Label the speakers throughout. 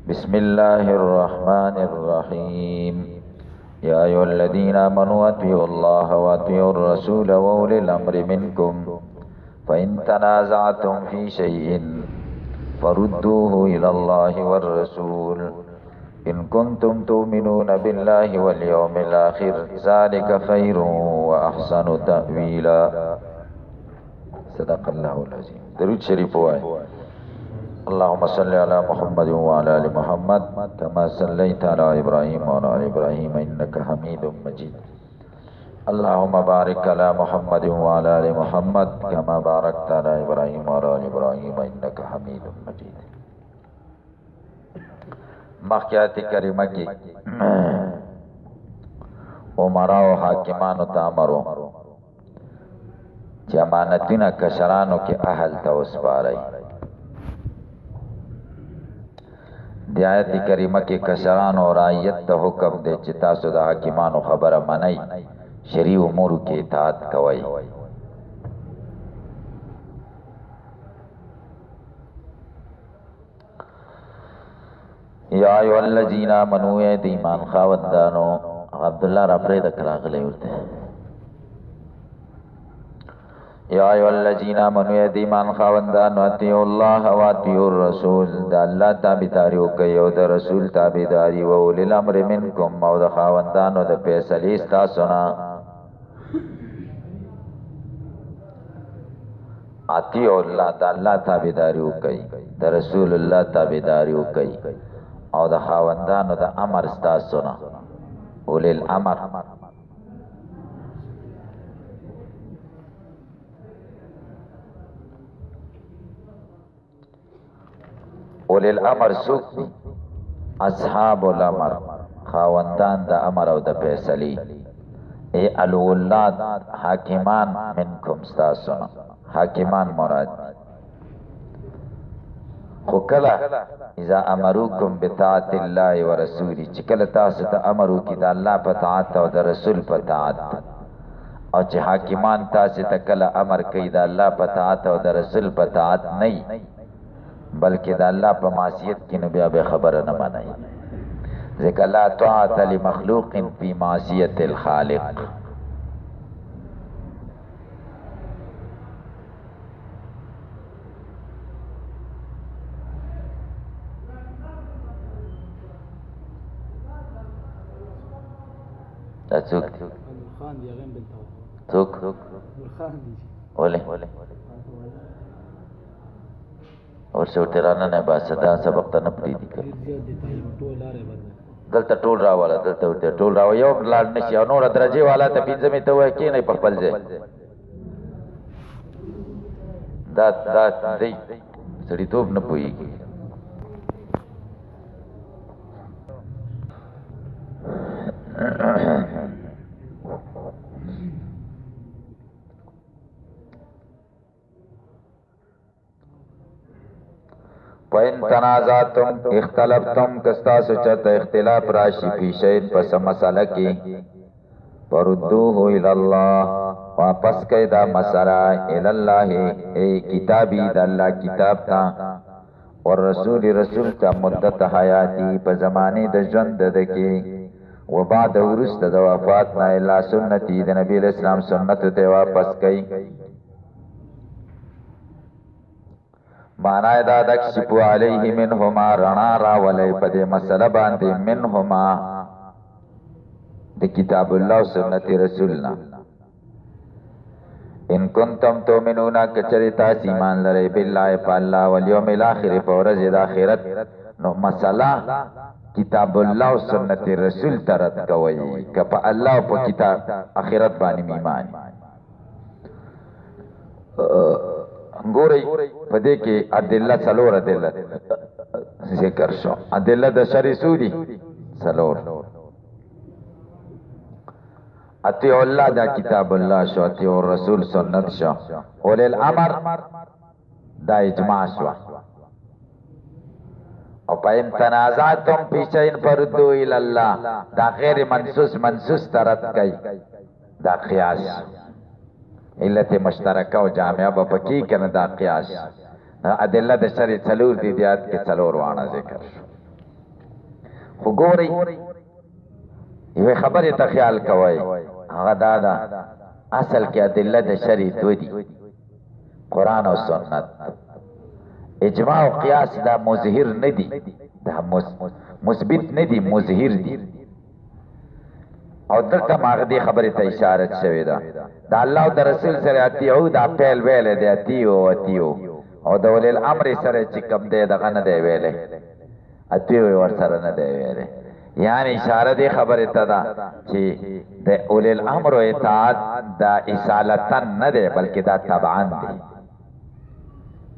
Speaker 1: بسم الله الرحمن الرحيم يا أيها الذين آمنوا أطيعوا الله وأطيعوا الرسول وأولي الأمر منكم فإن تنازعتم في شيء فردوه إلى الله والرسول إن كنتم تؤمنون بالله واليوم الآخر ذلك خير وأحسن تأويلا. صدق الله العظيم. درود شریف وای. اللهم صل على محمد وعلى آل محمد كما صليت على إبراهيم وعلى آل إبراهيم إنك حميد مجيد. اللهم بارك على محمد وعلى آل محمد كما باركت على إبراهيم وعلى آل إبراهيم إنك حميد مجيد. مخیات کریمه کی عمراء و حاکمانو تامرو چی امانتینا کشرانو کی اهل تا وسپاری. دی آیت کریمه کی کشرانو و رعیت تا حکم دے چی تاسو دا حاکمانو خبر منئی شریع امورو کی اطاعت کوئی. یا ایو الذین آمنوا اے ایمان خاوندانو. عبداللہ ربری دکراغلے ورتے. یا ایو الذین آمنوا اے ایمان خاوندانو اطیعوا اللہ و اطیعوا الرسول. دا اللہ تابعداریو کئی او دا رسول تابعداری و اولی الامر منکم او دا خاوندانو دا فیصلی استاسونا. اطیعوا اللہ دا اللہ تابعداریو کئی دا رسول اللہ تابعداریو کئی او دا خاوندانو دا امر استاسونا اولی الامر. اولی الامر سوک دی اصحاب الامر خاوندان دا امر او دا فیصلی. اے الولاد حاکمان منکم استاسونا حاکمان مراد. خو کلا اذا امروکم بطاعت اللہ و رسولی چکل تاسو تا امرو کی دا اللہ پا طاعت و دا رسول پا طاعت او چی حاکمان تاسو تا کلا امر کئی دا اللہ پا طاعت و دا رسول پا طاعت نئی بلکہ دا اللہ پا معصیت کی نبیا بے خبر نمانائی. ذکر لا طاعت لمخلوق فی معصیت الخالق. څوک څوک اوله اور شوټرانه نه باسدا سبق ته نه پریدي کړ. دلته ټول راواله دلته ټول راو یو لاړ نشي او نور درجه والا ته پینځمه ته وای کې نه په خپل ځای دا دی سړی توپ نه پويږي. وَإِن تَنَازَعْتُمْ اختلفتم کستاسو چرت اختلاف راشی فی شیء پس مسئلہ کی فردوه الی اللہ واپس کئی دا مسئلہ الی اللہ اے کتابی دا اللہ کتاب تا والرسول رسول تا مدت حیاتی پا زمانی دا جند دکی وبعد ورست دا وفاتنا الا سنتی دا نبی الاسلام سنت تے واپس کئی. معنی دا دکشپو علیہ منہما رنا راولی پدے مسئلہ باندے منہما دے کتاب اللہ و سنت رسولنا. ان کنتم تومنونا کچری تاس ایمان لرے باللہ پا اللہ والیوم الاخر فورز الاخرت نو مسئلہ کتاب اللہ و سنت رسول ترد کوئی کپا اللہ پا کتاب آخرت بانی ایمان. گوری پدے کے ادلہ سلور ادلہ ذکر شو. ادلہ دا شر سودی سلور. اطیعوا اللہ دا کتاب اللہ شو اطیعوا الرسول سنت شو. اولی الامر دا اجماع شو. او پا ان تنازعتم فی شیء فردوه الی اللہ دا غیر منسوس ترد کئی دا قیاس علت مشترکہ و جامعہ با پکی کن دا قیاس. ادلہ دا شر چلور دی دیات کے چلور وانا ذکر شو. خو ګورئ یوې خبرې ته خیال کوئ هغه دا ده اصل کې ادله د شرع دوه دي قرآن او سنت اجماع او قیاس دا مظهر نه دي دا مثبت نه دي مظهر دي او دلته ماغه دې خبرې ته اشاره شوې ده دا الله او د رسول سره اتیو دا پیل ویلې دی اتیو او د ولي الامر سره چې کوم دی دغه نه دی ویلې اتیو ور سره نه دی ویلې یعنی اشاره دې خبرې ته ده چې د اولي الامر او اطاعت دا اصالتن نه دی بلکې دا تبعا دی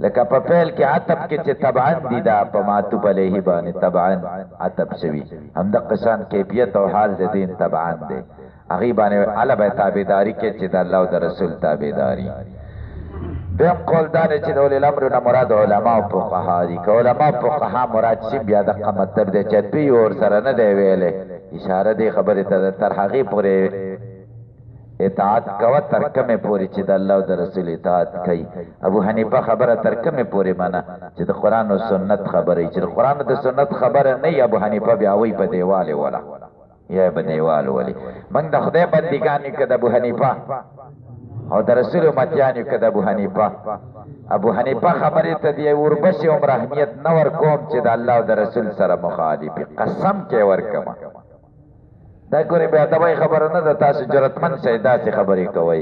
Speaker 1: لکه په فعل کې عطف کې چې تبعا دي دا په معطوف علیه باندې تبعا عطف شوی هم د قسم کیفیت او حال د دین تبعا دي هغه باندې علاوه تابعداري کې چې د الله او د رسول تابعداري دیم قول دا چې د اولي الامر نه مراد علما او فقها دي که علما او فقها مراد شي بیا د مطلب د چتوي اور سره نه دی ویلې اشاره دې خبره ته تر هغه پورې اطاعت کوه تر کومه پورې چې د الله او د رسول اطاعت کوي ابو حنیفه خبره تر کومه پورې معنا چې د قران او سنت خبره چې د قران او د سنت خبره نه ابو حنیفه بیا وی په دیواله ولا یا په دیواله ولی موږ د خدای بندګان کده ابو حنیفه او د رسول امتیان کده ابو حنیفه خبره ته دی وربشي عمر اهمیت نور کوم چې د الله او د رسول سره مخالف قسم کې ورکما دا ګورې بیا دا وای خبره نه ده تاسو جرأتمن شئ داسې خبرې کوئ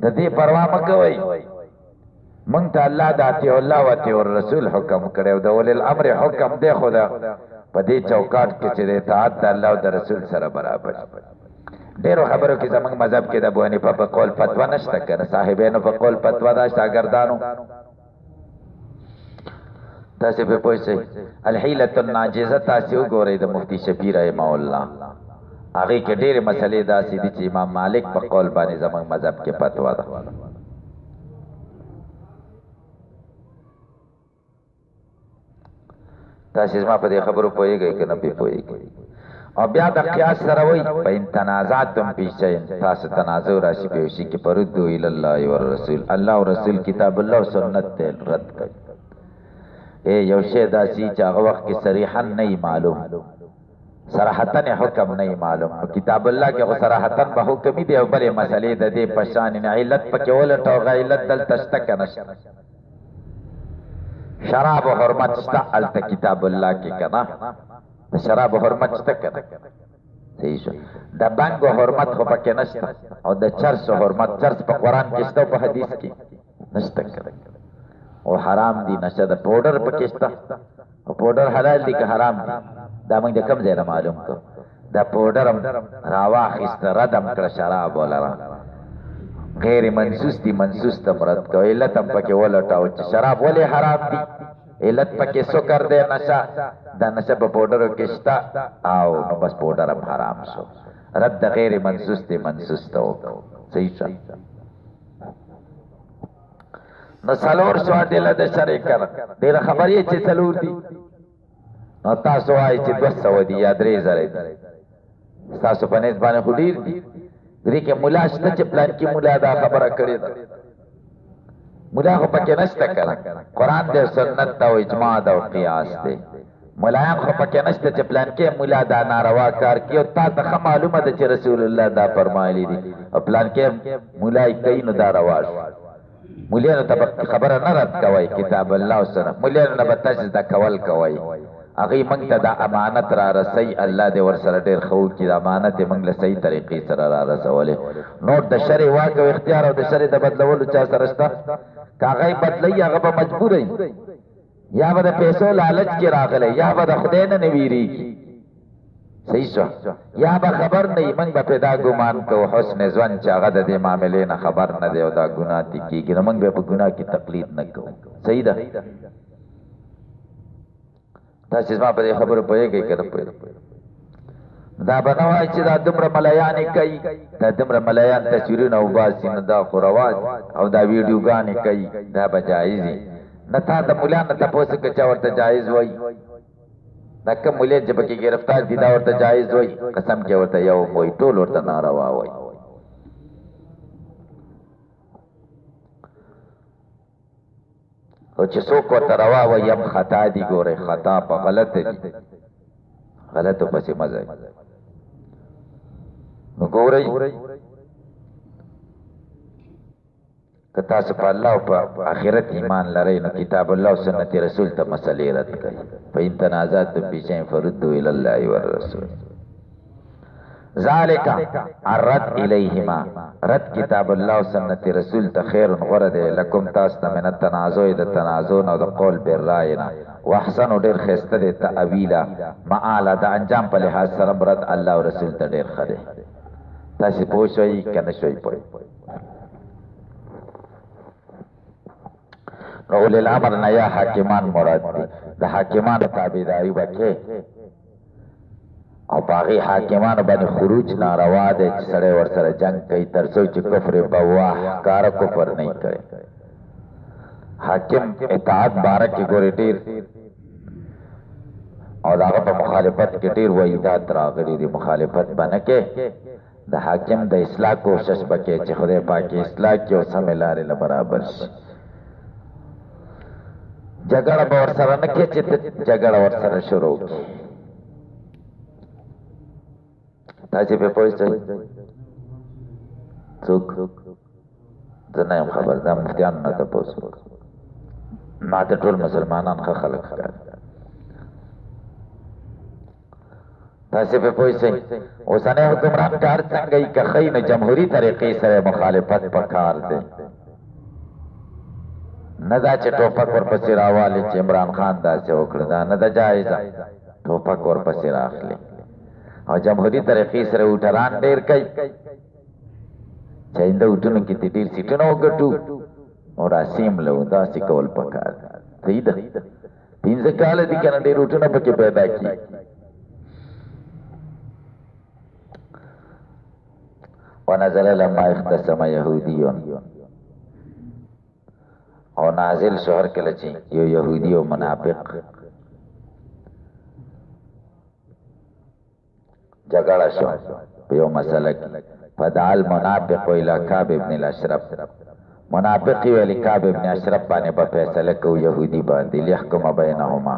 Speaker 1: د دې پروا مه کوئ موږ ته الله د اطیع الله و اطیع الرسول حکم کړی او د اولي الامر حکم دی خو دا په دې چوکاټ کې چې د اطاعت د الله او د رسول سره برابر ډېرو خبرو کې زموږ مذهب کې د ابو حنیفه په قول فتوا نشته که نه صاحبینو په قول فتوا ده شاګردانو تاسې پرې پوه شئ الحیلة الناجزه تاسې وګورئ د مفتی شفیع رحمه الله هغه کې ډېرې مسلې داسې دي چې امام مالک په قول باندې زموږ مذهب کې فتوا ده تاسې زما په دې خبرو پوهېږئ که نه پې پوهېږئ او بیا د قیاس سره وایي فإن تنازعتم فی شیء تاسو تنازع راشي په یو شي کې فردوا الی الله والرسول الله او رسول کتاب الله او سنت ته رد کوي یو شی داسې چې هغه وخت کې صریحا نه معلوم صراحتن حکم نه معلوم کتاب الله کې خو صراحتن به حکم دی او بلې مسلې د دې پشان نه علت پکې ولټ او علت دلته شته کنه شراب او حرمت شته الته کتاب الله کې کنه د شراب او حرمت شته کنه صحیح شو د بنګ او حرمت خو پکې نشته او د چرس او حرمت چرس په قران کې شته په حدیث کې نشته کنه او حرام دي نشه د پاوډر پکې شته او پاوډر حلال دي که حرام دي دا موږ د کوم ځای نه معلوم کو دا پاوډر راواخیسته ردم کړه شراب ولره غیر منسوس دي منسوس ته مراد کو علت هم پکې ولټاو چې شراب ولې حرام دي علت پکې سکر دی نشه دا نشه په پاوډرو کې شته او نو بس پاوډر هم حرام شو رد د غیر منسوس دي منسوس ته وکړو صحیح شه نو څلور شو ادله د شرع کړه ډېره خبرې چې څلور دي نو تاسو وایئ چې 200 دي یا 3000 دي تاسو په نسبت باندې خو ډېر دي دې کې مولا شته چې پلان کې مولا دا خبره کړې ده مولا خو پکې نشته کنه قرآن دې سنت او اجماع او قیاس دې مولایان خو پکې نشته چې پلان کې مولا دا ناروا کار کوي او تا ته معلومه ده چې رسول الله دا فرمایلی دي او پلان کې مولای کوي نو دا رواج مولانو ته خبره نه رد کوي کتاب الله او سنت مولانو نه بتاش دا کول کوي هغه موږ ته دا امانت را رسي الله دې ور سره ډېر خو کې دا امانت موږ له صحیح طریقې سره را رسولې نو د شرع واک او اختیار او د شرع د بدلولو چا سره شته کاغه بدلې هغه به مجبور وي یا به د پیسو لالچ کې راغلی یا به د خدای نه ویریږي صحیح شو یا به خبر نه موږ به پیدا ګمان کوو حسن ځوان چې هغه د دې معاملې نه خبر نه دی او دا ګناه دي کېږي نو موږ به په ګناه کې تقلید نه کوو صحیح ده تاسې زما په دې خبرو پوهېږئ که نه پوهېږئ دا به نه وایي چې دا دومره ملیانې کوي دا دومره ملیان تصویرونه وباسي نو دا خو رواج او دا ویډیوګانې کوي دا به جایز وي نه تا د ملا نه تپوس که چا ورته جایز وایي دا کوم ملي چې پکې گرفتار دي دا ورته جایز وایي قسم کې ورته یو وایي ټول ورته ناروا وایي او چې څوک ورته روا وایي هم خطا دي ګورئ خطا په غلطه دي غلطو پسې مزه نو ګورئ که تاسو په الله او په آخرت ایمان لرئ نو کتاب الله او سنت رسول ته مسلې رد کړئ فإن تنازعتم فی شیء فردوه الی الله والرسول ذالک الرد الیهما رد کتاب الله او سنت رسول ته خیر غره دی لکم تاسو ته من التنازع د تنازع او د قول بالراینا واحسن ډیر خسته دی تعویلا معاله د انجام په لحاظ سره رد الله او رسول ته ډیر خره تاسو پوه شئ کنه شئ پوه اول الامر نه یا حاکمان مراد دي د حاکمانو تابعداري وکړي او باغی حاکمان باندې خروج ناروا ده چې سړی ورسره جنگ کوي ترڅو چې کفر بواح کار کفر نه کوي حاکم اطاعت بارک ګوري ډیر او داغه په مخالفت کې ډیر وعیدات راغلي دي مخالفت باندې کې د حاکم د اصلاح کوشش وکړي چې خدای پاک اصلاح کې او سم لارې له برابر شي جګړه به ورسره نه کې چې جګړه ورسره شروع کړي تاسو په پوښتنه څوک زنه یم خبر دا مفتیان نه تاسو ما ته ټول مسلمانان ښه خلک ښکاري تاسو په پوښتنه اوسنه حکمران کار څنګه یې کوي نو جمهوریت طریقې سره مخالفت پکار دی نه دا چې ټوپک ورپسې راوالي چې عمران خان داسې وکړه دا نه دا جایز ټوپک ورپسې راخلي او جمهوری طریقې سره وټران ډیر کوي چې انده وټونو کې ډیر سیټونه وګټو او راسیم له داسې کول پکار دی دا پنځه کال دي کنه ډیر وټونه پکې پیدا کی ونزل لما اختصم يهوديون او نازل شهر کله چې یو يهودي او منافق جګړه شو په یو مسله کې فدعا المنافق الى كعب ابن الاشرف منافق ویل کعب ابن اشرف باندې په فیصله کو يهودي باندې ليحكم بينهما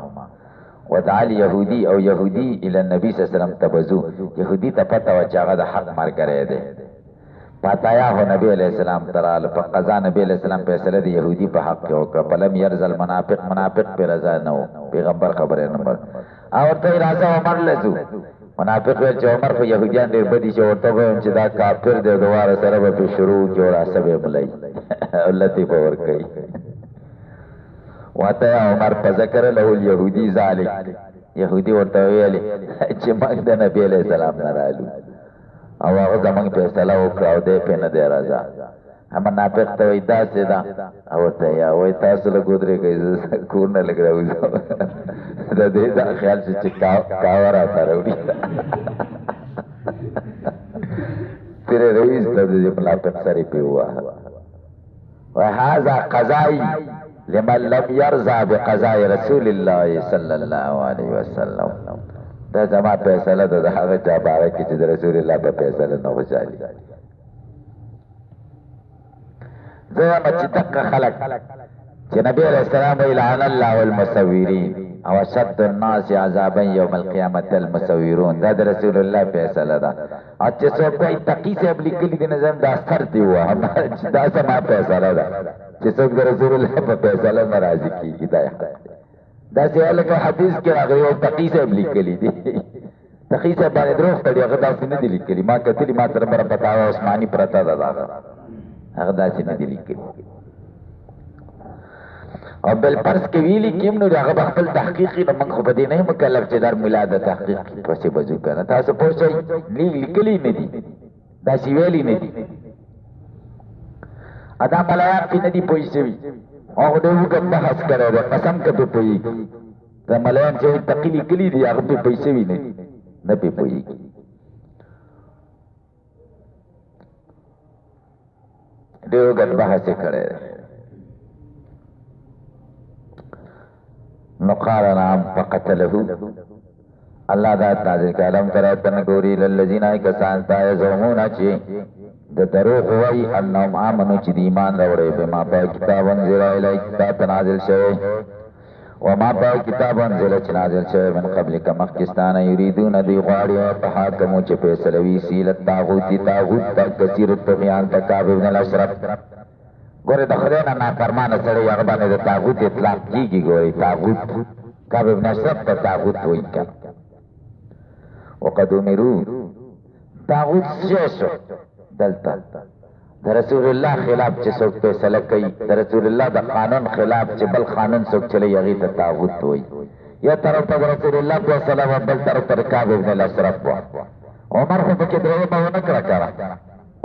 Speaker 1: ودعا اليهودي او يهودي الى النبي صلى الله عليه وسلم تبذو يهودي ته پته و چې هغه د حق مرګره دی پاتایا هو نبی علیہ السلام ترال په قضا نبی علیہ السلام فیصله دی يهودي په حق کې وکړه فلم يرزل منافق پر رضا نو پیغمبر خبره نمبر او ته راځه عمر لزو منافق ویل چې عمر په يهوديان ډېر بدي چې ورته وایم چې دا کافر دی دواره سره به شروع جوړه سبب ملای لطیف ور کوي واته عمر په ذکر له يهودي ذالک يهودي ورته ویل چې موږ د نبی علیہ السلام نه رالو او هغه زمونږ فیصله وکړه او دی پې نه دی راځه منافق ته وایي داسې ده او ورته یا وایي تاسو لږ ودرېږئ زه کور نه لږ راوځم د دې دا خیال شي چې کاوه راته راوړي ترې راویسته د دې منافق سر یې پې وواهه وهذا قضایي لمن لم يرضى بقضاء رسول الله صلی الله علیه وسلم دا زما فیصله ده د هغه چا باره کې چې د رسول الله په فیصله نه خوشحالي زه وایم چې دقه خلک چې نبی علیه السلام وایي لعن الله المصورین او اشد الناس عذابا یوم القیامة المصورون دا د رسول الله فیصله ده او چې څوک وایي تقي صاحب لیکلي دي نظم دا سر دی وواهم چې دا زما فیصله ده چې څوک د رسول الله په فیصله نه راضي کېږي دا دا چې لکه حدیث کې راغلی او تقي صاحب لیکلي دي تقي صاحب باندې دروغ تړي هغه داسې نه دي لیکلي ما کتلي ما سره بره فتاوا عثماني پرته ده هغه داسې نه دي لیکلي او بل پرس کې ویلي کېم نو هغه به خپل تحقیقي نو موږ خو په دې نه یو مکلف چې در میلاد تحقیق پسې بځو که نه تاسو پوه شئ لیکلي نه دي داسې ویلي نه دي ادا ملایان کې نه دي پوه شوي هغه ډېر اوږد بحث کړی دی قسم که پې پوهېږي دا ملایان چې تقي لیکلي دي هغه پې پوه شوي نه دي نه پې پوهېږي ډېر اوږد بحث یې کړی دی نو قال نعم فقتله الله دا نازل کړه لم تر تنګوري للذین کسان تا یزعمون چې د دروغ وای انهم امنو چې ایمان راوړي به ما په کتاب انزل الیک کتاب نازل شوی وما با کتاب انزل چې نازل شوی من قبل کما پاکستان یریدون دی غواړي تحاکمو چې فیصلوي سیلت طاغوت تا کثیر الطغیان تکاب ابن الاشرف ګوره د خدای نه نافرمانه سره یو باندې د طاغوت اطلاق کیږي ګوره طاغوت کعب ابن اشرف ته طاغوت وایي وقد امروا طاغوت شیشو دلته د رسول الله خلاف چې څوک فیصله کوي د رسول الله د قانون خلاف چې بل قانون څوک چلی هغې ته طاغوت وایي یا طرف ته د رسول الله فیصله وه بل طرف ته د کعب ابن الاشرف وه عمر خو پکې درېیمه ونه کړه کړه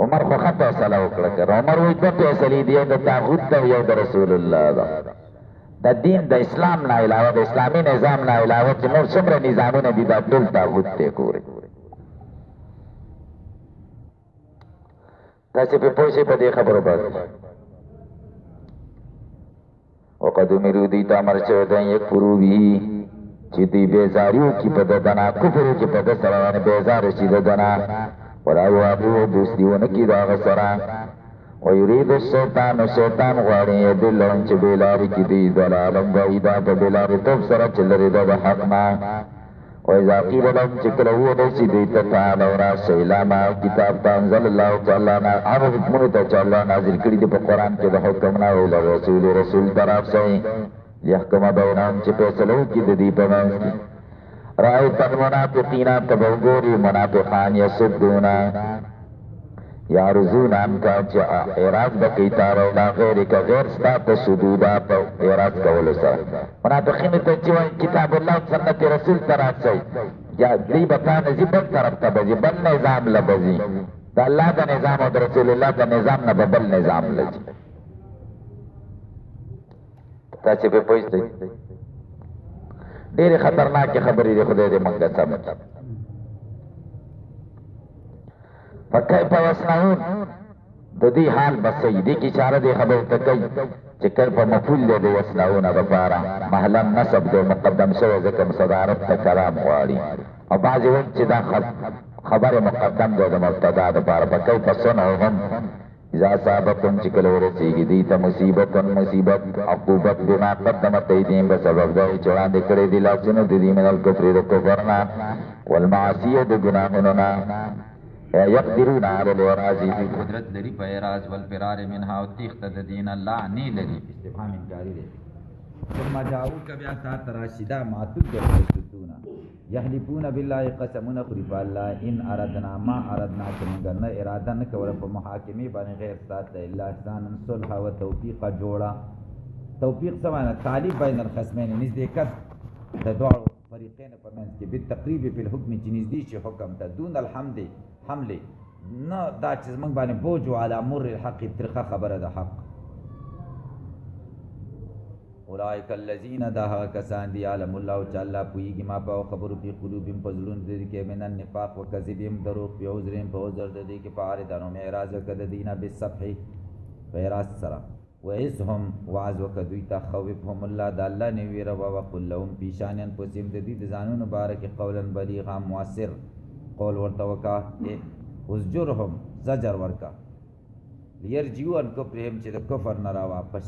Speaker 1: عمر خو ښه فیصله وکړه کړه عمر وایي دوه فیصلې دي یو د طاغوت ده یو د رسول الله ده د دین د اسلام نه علاوه د اسلامي نظام نه علاوه چې نور څومره نظامونه دي دا ټول طاغوت دی ګورئ تاسې پې پوه شئ په دې خبرو باندې وقد امروا دوی ته امر شوی دی یکفروا به چې دوی بېزاري وکړي په ده دنه کفر وکړي په ده سره یعنې بېزاره شي د ده نه ولا یوافقوا دوستي ونه کړي د هغه سره ویرید الشیطان شیطان غواړي یضلهم چې بېلارې کړي دوی ضلالا بعیدا په بېلارېتوب سره چې لرې ده د حق نه وإذا قيل لهم چې کله وویل شي دوی ته تعالوا راشئ الی ما کتاب ته انزل الله چې الله هغه حکمونو ته چې الله نازل کړي دي په قرآن کې د حکم نه ویل رسول ته راشئ لیحکم بینهم چې فیصله وکړي د دوی په منځ کې رأیت المنافقین ته به وګوري منافقان یصدون یعرضون عنک چې اعراض به کوي تا له غیرک غیر ستا ته صدودا په اعراض کولو سره منافقینو ته چې وایي کتاب الله سنت رسول ته راشئ دوی به تا نه ځي بل طرف ته به ځي بل نظام له به ځي د الله د نظام او د رسول الله د نظام نه به بل نظام له ځي تاسې پې پوه شئ ډېرې خطرناکې خبرې دي خدای دې موږ ته سم فکیف یصنعون د دې حال به څه وي دې کې اشاره دې خبرې ته کوي چې کیف مفعول دی د یصنعون دپاره محلا نصب دی مقدم شوی ځکه صدارت ته کلام غواړي او بعضې وایي چې دا خبر مقدم دی د مبتدا دپاره فکیف صنعهم اذا اصابتهم چې کله ورسېږي دوی ته مصیبت عقوبت بما قدمت ایدیهم په سبب د چې وړاندې کړی دي لاسونه د دوی من الکفر د کفر نه والمعصیه د ګناهونو نه یقدرون علی الاعراض قدرت لري په اعراض والفرار منها او تیښته د دین الله نه لري استفهام انکاري دی ثم جاءوک بیا تا تراشدا معتود بالسدونه یحلفون بالله قسمونه خوري په الله ان اردنا ما اردنا چې موږ نه اراده نه کوله په محاکمې باندې غیر ساته الا احسانا صلح و توفیق جوړه توفیق څه معنی تعلیب بین الخصمین نزدېکت د دواړو فریقین په منځ کې بالتقریب فی الحکم چې نږدې شي حکم ته دون الحمد حمله نه دا چې موږ باندې بوج علی مر الحق ترخه خبره د حق اولئک الذین دا هغه کسان دي علم الله چې الله پوهېږي ما په خبرو په قلوبهم په زړونو د دې کې من النفاق و کذبهم دروغ په عذرهم په عذر د دې کې په عارضانو معراض وکړه د دینه بالصفح په اعراض سره وعظهم وعظ وکړه دوی ته خوفهم الله د الله نه ویروه وقل لهم پیشان انفسهم د دوی د ځانونو باره کې قولا بلیغا مؤثر قول ورته وکړه ازجرهم زجر ورکړه لیرجعوا عن کفرهم چې د کفر نه را واپس